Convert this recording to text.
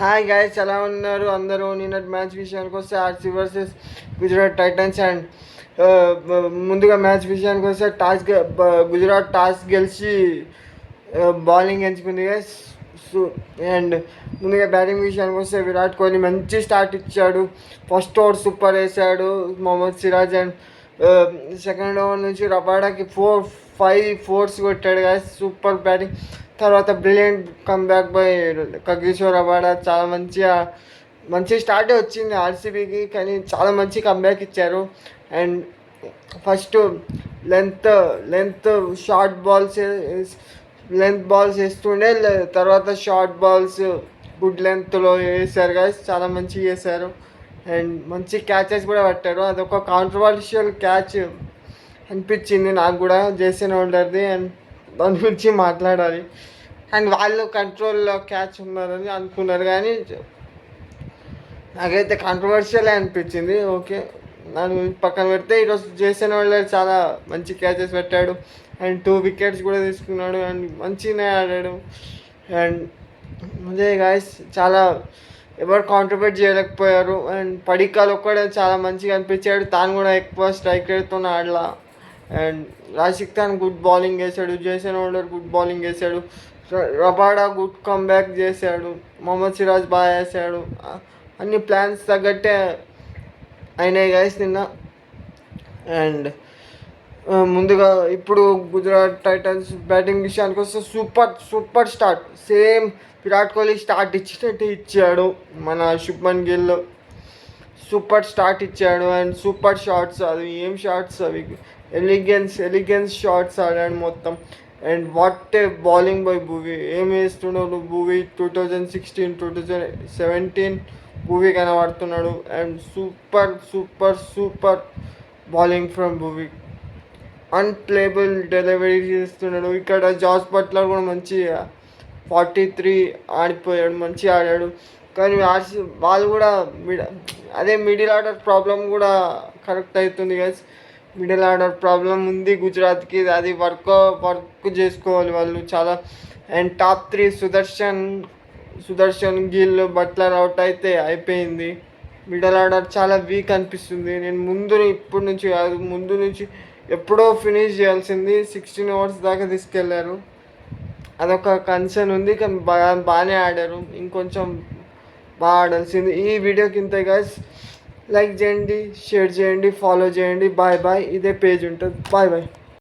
Hi guys, ఎలా ఉన్నారు అందరూ? నిన్నటి మ్యాచ్ విషయానికి వస్తే RC versus Gujarat Titans. And ముందుగా మ్యాచ్ విషయానికి వస్తే గుజరాత్ టాస్ గెలిచి బౌలింగ్ ఎంచుకుంది గైస్. అండ్ ముందుగా బ్యాటింగ్ విషయానికి వస్తే విరాట్ కోహ్లీ మంచి స్టార్ట్ ఇచ్చాడు. ఫస్ట్ ఓవర్ సూపర్ వేసాడు Mohammed Siraj. And second over నుంచి రబాడాకి 5 4s కొట్టాడు గైస్. Super batting. తర్వాత brilliant comeback by Kagiso Rabada. చాలా మంచి స్టార్టే వచ్చింది ఆర్సీబీకి, కానీ చాలా మంచి కంబ్యాక్ ఇచ్చారు. And first length short balls వేస్తుండే, తర్వాత షార్ట్ బాల్స్ గుడ్ లెంత్లో వేసారు గైస్. చాలా మంచిగా వేశారు. అండ్ మంచి క్యాచెస్ కూడా పట్టారు. అదొక కాంట్రవర్షియల్ క్యాచ్ అనిపించింది నాకు కూడా, జేసన్ హోల్డర్ది. అండ్ దాని గురించి మాట్లాడాలి. అండ్ వాళ్ళు కంట్రోల్లో క్యాచ్ ఉన్నారని అనుకున్నారు, కానీ నాకైతే కాంట్రవర్షియల్ అనిపించింది. ఓకే, దాని గురించి పక్కన పెడితే ఈరోజు జేసన్ హోల్డర్ చాలా మంచి క్యాచెస్ పెట్టాడు. అండ్ 2 వికెట్స్ కూడా తీసుకున్నాడు. అండ్ మంచిగానే ఆడాడు. అండ్ అదే గాయస్, చాలా ఎవరు కాంట్రిబ్యూట్ చేయలేకపోయారు. అండ్ పడికాల్ ఒక్కడే చాలా మంచిగా అనిపించాడు. తాను కూడా ఎక్కువ స్ట్రైక్ రేట్తో ఆడలా. And Rasikh Khan good bowling వేసాడు. జేసన్ హోల్డర్ గుడ్ బౌలింగ్ వేసాడు. రబాడా గుడ్ కమ్బ్యాక్ చేశాడు. మొహమ్మద్ సిరాజ్ బాగా వేసాడు. అన్ని ప్లాన్స్ తగ్గట్టే అయినాయి గైస్ నిన్న. అండ్ ముందుగా ఇప్పుడు గుజరాత్ టైటన్స్ బ్యాటింగ్ విషయానికి వస్తే super start. Same Virat Kohli start ఇచ్చినట్టు ఇచ్చాడు మన శుభ్మన్ గిల్. సూపర్ స్టార్ట్ ఇచ్చాడు. And super shots. అది ఏం షాట్స్ అవి, ఎలిగెన్స్ షాట్స్ ఆడాడు మొత్తం. And what a bowling by Bhuvi. ఏం వేస్తున్నాడు భూవీ? 2016 2017 భూవీ కనబడుతున్నాడు. And super bowling from Bhuvi. Unplayable delivery చేస్తున్నాడు. ఇక్కడ జాస్ బట్లర్ కూడా మంచి 43 ఆడిపోయాడు, మంచిగా ఆడాడు. కానీ వాళ్ళు కూడా అదే మిడిల్ ఆర్డర్ ప్రాబ్లం కూడా కరెక్ట్ అవుతుంది గైస్. మిడిల్ ఆర్డర్ ప్రాబ్లం ఉంది గుజరాత్కి. అది వర్క్ చేసుకోవాలి వాళ్ళు చాలా. And top 3 Sudarshan Gill Buttler out అయితే అయిపోయింది. మిడిల్ ఆర్డర్ చాలా వీక్ అనిపిస్తుంది. నేను ముందు నుంచి ఎప్పుడో ఫినిష్ చేయాల్సింది. 16 ఓవర్స్ దాకా తీసుకెళ్లారు. అదొక కన్సర్న్ ఉంది. కానీ బాగానే ఆడారు. ఇంకొంచెం బాగా ఆడాల్సింది. ఈ వీడియోకి ఇంతే గైస్. లైక్ చేయండి, షేర్ చేయండి, ఫాలో చేయండి. బాయ్. ఇదే పేజ్ ఉంటుంది. బాయ్.